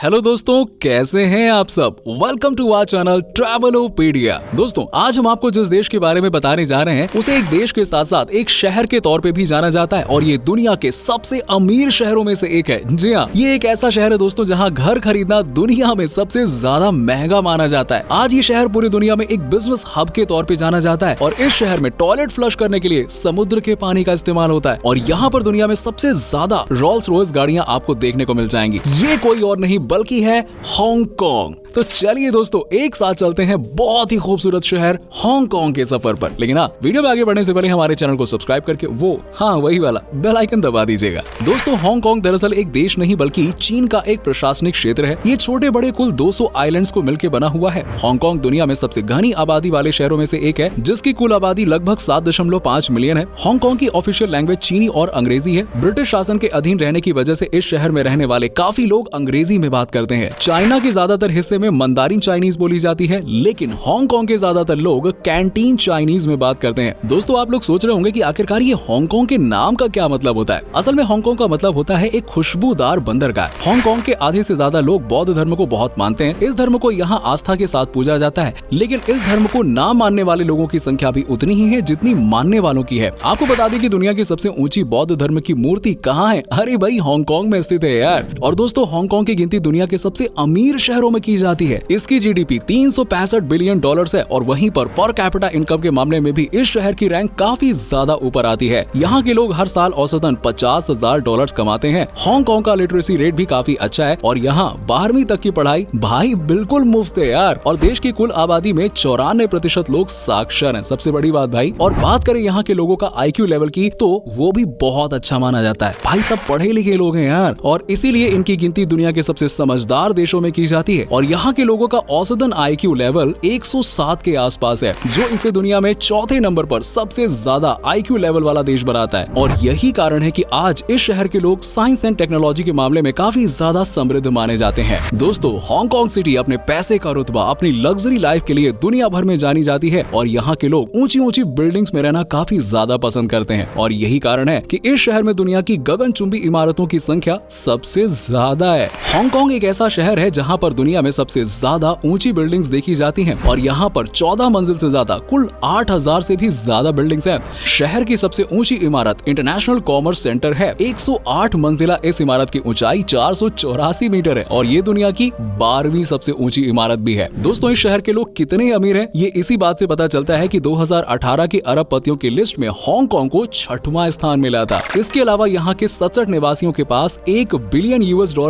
Hello दोस्तों, कैसे हैं आप सब। Welcome to our channel Travelopedia. दोस्तों, आज हम आपको जिस देश के बारे में बताने जा रहे हैं उसे एक देश के साथ साथ एक शहर के तौर पे भी जाना जाता है और ये दुनिया के सबसे अमीर शहरों में से एक है। जी हाँ, ये एक ऐसा शहर है दोस्तों जहाँ घर खरीदना दुनिया में सबसे ज्यादा महंगा माना जाता है। आज ये शहर पूरी दुनिया में एक बिजनेस हब के तौर पे जाना जाता है और इस शहर में टॉयलेट फ्लश करने के लिए समुद्र के पानी का इस्तेमाल होता है और यहाँ पर दुनिया में सबसे ज्यादा रोल्स रॉयस गाड़ियां आपको देखने को मिल जाएंगी। ये कोई और नहीं बल्कि है हांगकांग। तो चलिए दोस्तों, एक साथ चलते हैं बहुत ही खूबसूरत शहर हांगकांग के सफर पर। लेकिन हाँ, वीडियो में आगे बढ़ने से पहले हमारे चैनल को सब्सक्राइब करके वही वाला बेल आइकन दबा दीजिएगा। दोस्तों, हांगकांग दरअसल एक देश नहीं बल्कि चीन का एक प्रशासनिक क्षेत्र है। ये छोटे बड़े कुल 200 आइलैंड्स को मिलकर बना हुआ है। हांगकांग दुनिया में सबसे घनी आबादी वाले शहरों में से एक है, जिसकी कुल आबादी लगभग 7.5 मिलियन है। हांगकांग की ऑफिशियल लैंग्वेज चीनी और अंग्रेजी है। ब्रिटिश शासन के अधीन रहने की वजह से इस शहर में रहने वाले काफी लोग अंग्रेजी में बात करते हैं। चाइना के ज्यादातर हिस्से में मंदारिन चाइनीज बोली जाती है, लेकिन हांगकांग के ज्यादातर लोग कैंटीन चाइनीज में बात करते हैं। दोस्तों, आप लोग सोच रहे होंगे कि आखिरकार ये हांगकांग के नाम का क्या मतलब होता है। असल में हांगकांग का मतलब होता है एक खुशबूदार बंदरगाह। हांगकांग के आधे से ज्यादा लोग बौद्ध धर्म को बहुत मानते हैं। इस धर्म को यहाँ आस्था के साथ पूजा जाता है, लेकिन इस धर्म को ना मानने वाले लोगों की संख्या भी उतनी ही है जितनी मानने वालों की है। आपको बता दें कि दुनिया की सबसे ऊंची बौद्ध धर्म की मूर्ति कहाँ है? अरे भाई, हांगकांग में स्थित है यार। और दोस्तों, हांगकांग की गिनती दुनिया के सबसे अमीर शहरों में की जाती है। इसकी जीडीपी $365 बिलियन है और वहीं पर कैपिटा इनकम के मामले में भी इस शहर की रैंक काफी ज्यादा ऊपर आती है। यहाँ के लोग हर साल औसतन $50,000 कमाते हैं। हांगकांग का लिटरेसी रेट भी काफी अच्छा है और यहाँ 12वीं तक की पढ़ाई भाई बिल्कुल मुफ्त है यार। और देश की कुल आबादी में 94% लोग साक्षर हैं, सबसे बड़ी बात भाई। और बात करें यहाँ के लोगों का IQ लेवल की, तो वो भी बहुत अच्छा माना जाता है। भाई सब पढ़े लिखे लोग हैं यार, और इसीलिए इनकी गिनती दुनिया के सबसे समझदार देशों में की जाती है। और यहाँ के लोगों का औसतन IQ लेवल 107 के आसपास है, जो इसे दुनिया में चौथे नंबर पर सबसे ज्यादा IQ लेवल वाला देश बनाता है। और यही कारण है कि आज इस शहर के लोग साइंस एंड टेक्नोलॉजी के मामले में काफी ज्यादा समृद्ध माने जाते हैं। दोस्तों, हांगकांग सिटी अपने पैसे का रुतबा, अपनी लग्जरी लाइफ के लिए दुनिया भर में जानी जाती है और यहाँ के लोग ऊंची ऊंची बिल्डिंग्स में रहना काफी ज्यादा पसंद करते हैं। और यही कारण है कि इस शहर में दुनिया की गगनचुंबी इमारतों की संख्या सबसे ज्यादा है। हांगकांग एक ऐसा शहर है जहाँ पर दुनिया में सबसे ज्यादा ऊंची बिल्डिंग्स देखी जाती हैं और यहाँ पर 14 मंजिल से ज्यादा कुल 8,000 से भी ज्यादा बिल्डिंग्स हैं। शहर की सबसे ऊंची इमारत इंटरनेशनल कॉमर्स सेंटर है। 108 मंजिला इस इमारत की ऊंचाई 484 मीटर है और ये दुनिया की 12वीं सबसे ऊंची इमारत भी है। दोस्तों, इस शहर के लोग कितने अमीर हैं, ये इसी बात से पता चलता है कि 2018 के अरबपतियों की लिस्ट में हांगकांग को 6वां स्थान मिला था। इसके अलावा यहाँ के 67 निवासियों के पास $1 बिलियन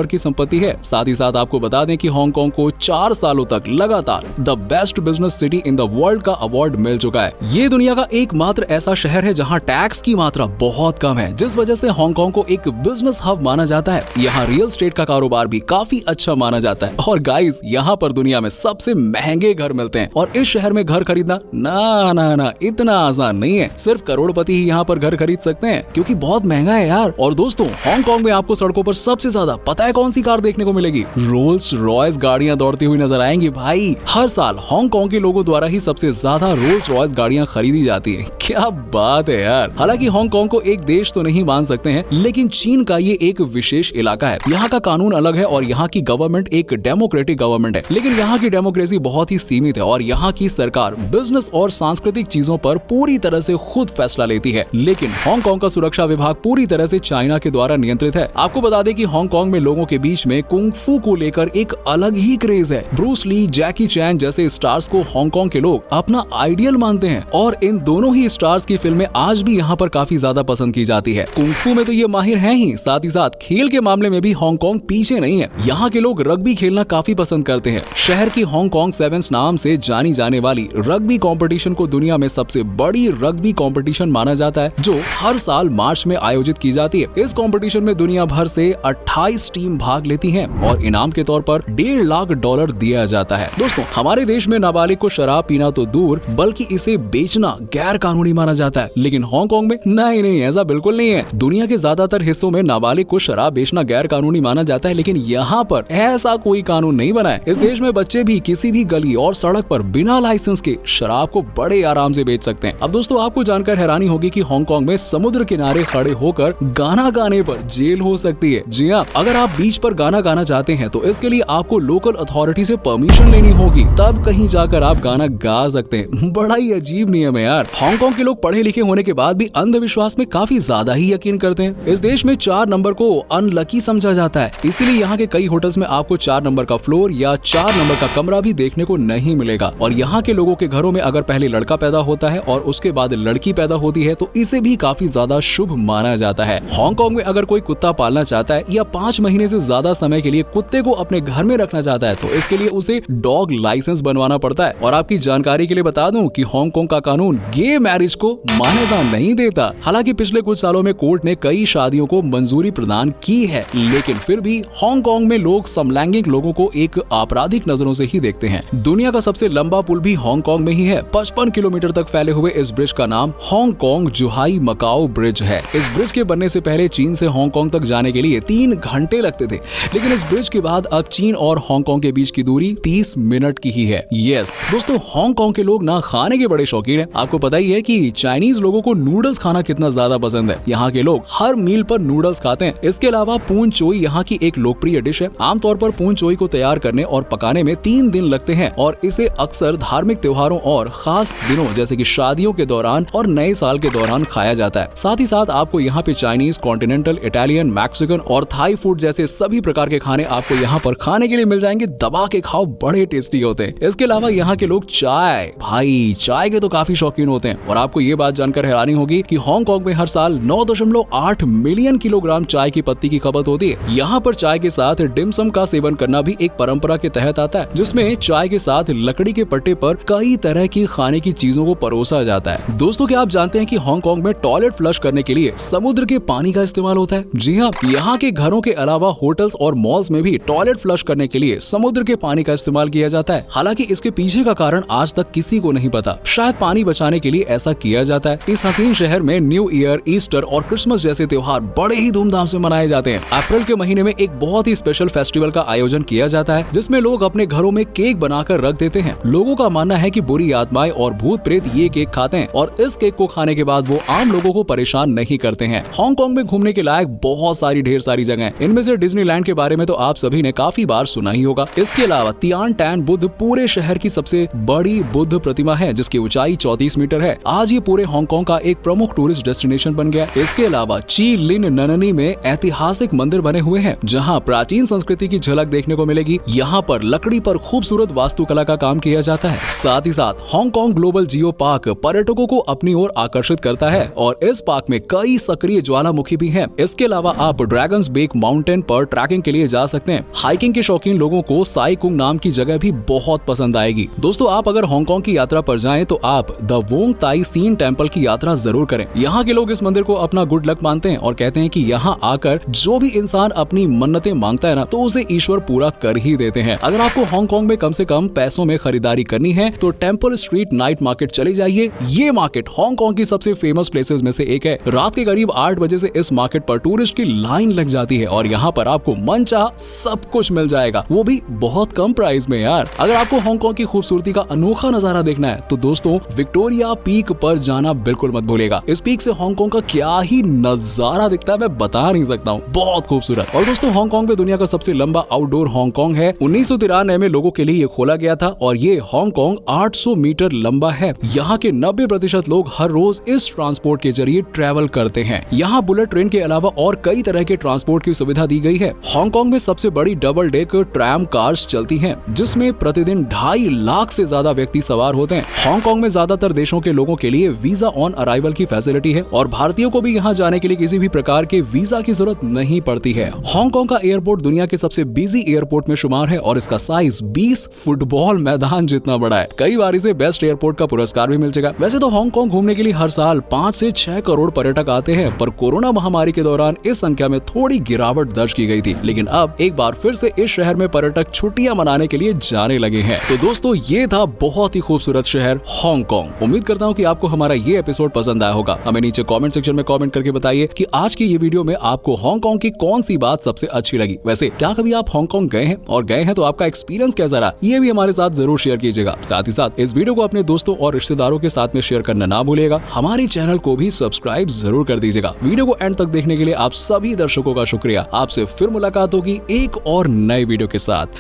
की संपत्ति है। साथ ही साथ आपको बता दें कि हांगकांग को 4 सालों तक लगातार the best business city in the world का अवार्ड मिल चुका है। ये दुनिया का एकमात्र ऐसा शहर है जहां टैक्स की मात्रा बहुत कम है, जिस वजह से हांगकांग को एक बिजनेस हब माना जाता है। यहाँ रियल एस्टेट का कारोबार भी काफी अच्छा माना जाता है। और गाइस, यहाँ पर दुनिया में सबसे महंगे घर मिलते हैं और इस शहर में घर खरीदना ना इतना आसान नहीं है। सिर्फ करोड़पति ही यहाँ पर घर खरीद सकते हैं, क्योंकि बहुत महंगा है यार। और दोस्तों, हांगकांग में आपको सड़कों पर सबसे ज्यादा पता है कौन सी कार देखने को मिलेगी? रोल्स रॉयस गाड़ियां दौड़ती हुई नजर आएंगी भाई। हर साल हांगकांग के लोगों द्वारा ही सबसे ज्यादा रोल्स रॉयस गाड़ियां खरीदी जाती हैं। क्या बात है यार। हालांकि हांगकांग को एक देश तो नहीं मान सकते हैं, लेकिन चीन का ये एक विशेष इलाका है। यहाँ का कानून अलग है और यहाँ की गवर्नमेंट एक डेमोक्रेटिक गवर्नमेंट है, लेकिन यहाँ की डेमोक्रेसी बहुत ही सीमित है और यहाँ की सरकार बिजनेस और सांस्कृतिक चीजों पर पूरी तरह से खुद फैसला लेती है। लेकिन हांगकांग का सुरक्षा विभाग पूरी तरह से चाइना के द्वारा नियंत्रित है। आपको बता दें कि हांगकांग में लोगों के बीच में कुंग फू को लेकर एक अलग ही क्रेज है। ब्रूस ली, जैकी चैन जैसे स्टार्स को हांगकांग के लोग अपना आइडियल मानते हैं और इन दोनों ही स्टार्स की फिल्में आज भी यहाँ पर काफी ज्यादा पसंद की जाती है। कुंग फू में तो ये माहिर हैं ही, साथ ही साथ खेल के मामले में भी हांगकांग पीछे नहीं है। यहाँ के लोग रग्बी खेलना काफी पसंद करते हैं। शहर की हांगकांग सेवेंस नाम से जानी जाने वाली रग्बी कंपटीशन को दुनिया में सबसे बड़ी रग्बी कंपटीशन माना जाता है, जो हर साल मार्च में आयोजित की जाती है। इस कंपटीशन में दुनिया भर से 28 टीम भाग लेती हैं और इनाम के तौर पर $1.5 लाख दिया जाता है। दोस्तों, हमारे देश में नाबालिग को शराब पीना तो दूर, बल्कि इसे बेचना गैर कानूनी माना जाता है, लेकिन हांगकांग में नहीं, ऐसा बिल्कुल नहीं है। दुनिया के ज्यादातर हिस्सों में नाबालिग को शराब बेचना गैर कानूनी माना जाता है, लेकिन यहाँ पर ऐसा कोई कानून नहीं बना है। इस देश में बच्चे भी किसी भी गली और सड़क पर बिना लाइसेंस के शराब को बड़े आराम से बेच सकते हैं। अब दोस्तों, आपको जानकर हैरानी होगी कि हांगकांग में समुद्र किनारे खड़े होकर गाना गाने पर जेल हो सकती है। जी हाँ, अगर आप बीच पर गाना गाना गाना चाहते हैं तो इसके लिए आपको लोकल अथॉरिटी से परमिशन लेनी होगी, तब कहीं जाकर आप गाना गा सकते हैं। बड़ा ही अजीब नियम है यार। हांगकांग के लोग पढ़े लिखे होने के बाद भी अंधविश्वास में काफी ज्यादा ही यकीन करते हैं। इस देश में 4 नंबर को अनलकी समझा जाता है, इसीलिए यहाँ के कई होटल्स में आपको 4 नंबर का फ्लोर या 4 नंबर का कमरा भी देखने को नहीं मिलेगा। और यहाँ के लोगों के घरों में अगर पहले लड़का पैदा होता है और उसके बाद लड़की पैदा होती है तो इसे भी काफी ज्यादा शुभ माना जाता है। हांगकांग में अगर कोई कुत्ता पालना चाहता है या 5 महीने से ज्यादा समय के लिए कुत्ते को अपने घर में रखना चाहता है तो इसके लिए उसे डॉग लाइसेंस बनवाना पड़ता है। और आपकी जानकारी के लिए बता दूं कि हांगकांग का कानून गे मैरिज को मान्यता नहीं देता। हालांकि पिछले कुछ सालों में कोर्ट ने कई शादियों को मंजूरी प्रदान की है, लेकिन फिर भी हांगकांग में लोग समलैंगिक लोगों को एक आपराधिक नजरों से ही देखते हैं। दुनिया का सबसे लंबा पुल भी हांगकांग में ही है। 55 किलोमीटर तक फैले हुए इस ब्रिज का नाम हांगकांग जुहाई मकाओ ब्रिज है। इस ब्रिज के बनने से पहले चीन से हांगकांग तक जाने के लिए 3 घंटे लगते थे, लेकिन इस ब्रिज के बाद अब चीन और हांगकांग के बीच की दूरी 30 मिनट की ही है। यस दोस्तों, हांगकांग के लोग ना खाने के बड़े शौकीन हैं। आपको पता ही है कि चाइनीज लोगों को नूडल्स खाना कितना ज्यादा पसंद है। यहाँ के लोग हर मील पर नूडल्स खाते हैं। इसके अलावा पून चोई यहाँ की एक लोकप्रिय डिश है। आमतौर पर पून चोई को तैयार करने और पकाने में 3 दिन लगते हैं और इसे अक्सर धार्मिक त्योहारों और खास दिनों जैसे कि शादियों के दौरान और नए साल के दौरान खाया जाता है। साथ ही साथ आपको यहाँ पे चाइनीज, कॉन्टिनेंटल, इटालियन, मैक्सिकन और थाई फूड जैसे सभी प्रकार के खाने आपको यहाँ पर खाने के लिए मिल जाएंगे। दबा के खाओ, बड़े टेस्टी होते हैं। इसके अलावा यहाँ के लोग चाय के तो काफी शौकीन होते हैं। और आपको ये बात जानकर हैरानी होगी कि हांगकांग में हर साल 9.8 मिलियन किलोग्राम चाय की पत्ती की खपत होती है। यहाँ पर चाय के साथ डिमसम का सेवन करना भी एक परंपरा के तहत आता है, जिसमें चाय के साथ लकड़ी के पट्टे पर कई तरह की खाने की चीजों को परोसा जाता है। दोस्तों, क्या आप जानते हैं कि हांगकांग में टॉयलेट फ्लश करने के लिए समुद्र के पानी का इस्तेमाल होता है? जी हाँ, यहाँ के घरों के अलावा होटल्स और मॉल्स में भी टॉयलेट फ्लश करने के लिए समुद्र के पानी का इस्तेमाल किया जाता है। हालांकि इसके पीछे का कारण आज तक किसी को नहीं पता। शायद पानी बचाने के लिए ऐसा किया जाता है। इस हसीन शहर में न्यू ईयर, ईस्टर और क्रिसमस जैसे त्योहार बड़े ही धूमधाम से मनाए जाते हैं। अप्रैल के महीने में एक बहुत ही स्पेशल फेस्टिवल का आयोजन किया जाता है, जिसमें लोग अपने घरों में केक बनाकर रख देते हैं। लोगों का मानना है कि बुरी आत्माएं और भूत प्रेत ये केक खाते हैं और इस केक को खाने के बाद वो आम लोगों को परेशान नहीं करते हैं। हांगकांग में घूमने के लायक बहुत सारी ढेर सारी जगह हैं। इनमें से डिज्नीलैंड के बारे में तो आप सभी ने काफी बार सुना ही होगा। इसके अलावा तियान टैन बुद्ध पूरे शहर की सबसे बड़ी बुद्ध प्रतिमा है, जिसकी ऊंचाई 34 मीटर है। आज ये पूरे हांगकांग का एक प्रमुख टूरिस्ट डेस्टिनेशन बन गया। इसके अलावा ची लिन नननी में ऐतिहासिक मंदिर बने हुए हैं, जहाँ प्राचीन संस्कृति की झलक देखने को मिलेगी। यहाँ पर लकड़ी पर खूबसूरत वास्तुकला का काम किया जाता है। साथ ही साथ हांगकांग ग्लोबल जियो पार्क पर्यटकों को अपनी ओर आकर्षित करता है और इस पार्क में कई सक्रिय ज्वालामुखी भी हैं। इसके अलावा आप ड्रैगन्स बेक माउंटेन पर ट्रैकिंग के लिए जा सकते हैं। हाइकिंग के शौकीन लोगों को साई कुंग नाम की जगह भी बहुत पसंद आएगी। दोस्तों, आप अगर हांगकांग की यात्रा पर जाएं तो आप द वोंग ताई सीन टेम्पल की यात्रा जरूर करें। यहाँ के लोग इस मंदिर को अपना गुड लक मानते हैं और कहते हैं कि यहाँ आकर जो भी इंसान अपनी मन्नतें मांगता है ना, तो उसे ईश्वर पूरा कर ही देते हैं। अगर आपको हांगकांग में कम से कम पैसों में खरीदारी करनी है तो टेम्पल स्ट्रीट नाइट मार्केट चले जाइए। ये मार्केट हांगकांग की सबसे फेमस प्लेसेस में से एक है। रात के करीब 8 बजे से इस मार्केट पर टूरिस्ट की लाइन लग जाती है और यहाँ पर आपको मनचाहा सब कुछ मिल जाएगा, वो भी बहुत कम प्राइस में यार। अगर आपको हांगकांग की खूबसूरती का अनोखा नजारा देखना है तो दोस्तों विक्टोरिया पीक पर जाना बिल्कुल मत भूलिएगा। इस पीक से हांगकांग का क्या ही नजारा दिखता है, मैं बता नहीं सकता हूँ, बहुत खूबसूरत। और दोस्तों, हांगकांग में दुनिया का सबसे लंबा आउटडोर हांगकांग है। 1993 में लोगों के लिए ये खोला गया था और ये हांगकांग 800 मीटर लंबा है। यहाँ के 90% लोग हर रोज इस ट्रांसपोर्ट के जरिए ट्रैवल करते हैं। यहाँ बुलेट ट्रेन के अलावा और कई तरह के ट्रांसपोर्ट की सुविधा दी गई है। हांगकांग में सबसे बड़ी डबल डेक ट्रैम कार्स चलती हैं, जिसमें प्रतिदिन 2.5 लाख से ज्यादा व्यक्ति सवार होते हैं। हांगकांग में ज्यादातर देशों के लोगों के लिए वीजा ऑन अराइवल की फैसिलिटी है और भारतीयों को भी यहाँ जाने के लिए किसी भी प्रकार के वीजा की जरूरत नहीं पड़ती है। हांगकांग का एयरपोर्ट दुनिया के सबसे बिजी एयरपोर्ट में शुमार है और इसका साइज 20 फुटबॉल मैदान जितना बड़ा है। कई बार इसे बेस्ट एयरपोर्ट का पुरस्कार भी मिल चुका। वैसे तो हांगकांग घूमने के लिए हर साल 5 से 6 करोड़ पर्यटक आते हैं, पर कोरोना महामारी के दौरान इस संख्या में थोड़ी गिरावट दर्ज की गई थी। लेकिन अब एक बार फिर से इस शहर में पर्यटक छुट्टियां मनाने के लिए जाने लगे हैं। तो दोस्तों, ये था बहुत ही खूबसूरत शहर हांगकांग। उम्मीद करता हूँ कि आपको हमारा ये एपिसोड पसंद आया होगा। हमें नीचे कमेंट सेक्शन में कमेंट करके बताइए कि आज की ये वीडियो में आपको हांगकांग की कौन सी बात सबसे अच्छी लगी। वैसे क्या कभी आप हांगकांग गए हैं, और गए हैं तो आपका एक्सपीरियंस कैसा रहा, ये भी हमारे साथ जरूर शेयर कीजिएगा। साथ ही साथ इस वीडियो को अपने दोस्तों और रिश्तेदारों के साथ में शेयर करना ना भूलिएगा। हमारे चैनल को भी सब्सक्राइब जरूर कर दीजिएगा। वीडियो को एंड तक देखने के लिए आप सभी दर्शकों का शुक्रिया। आपसे फिर मुलाकात होगी एक और नए वीडियो के साथ।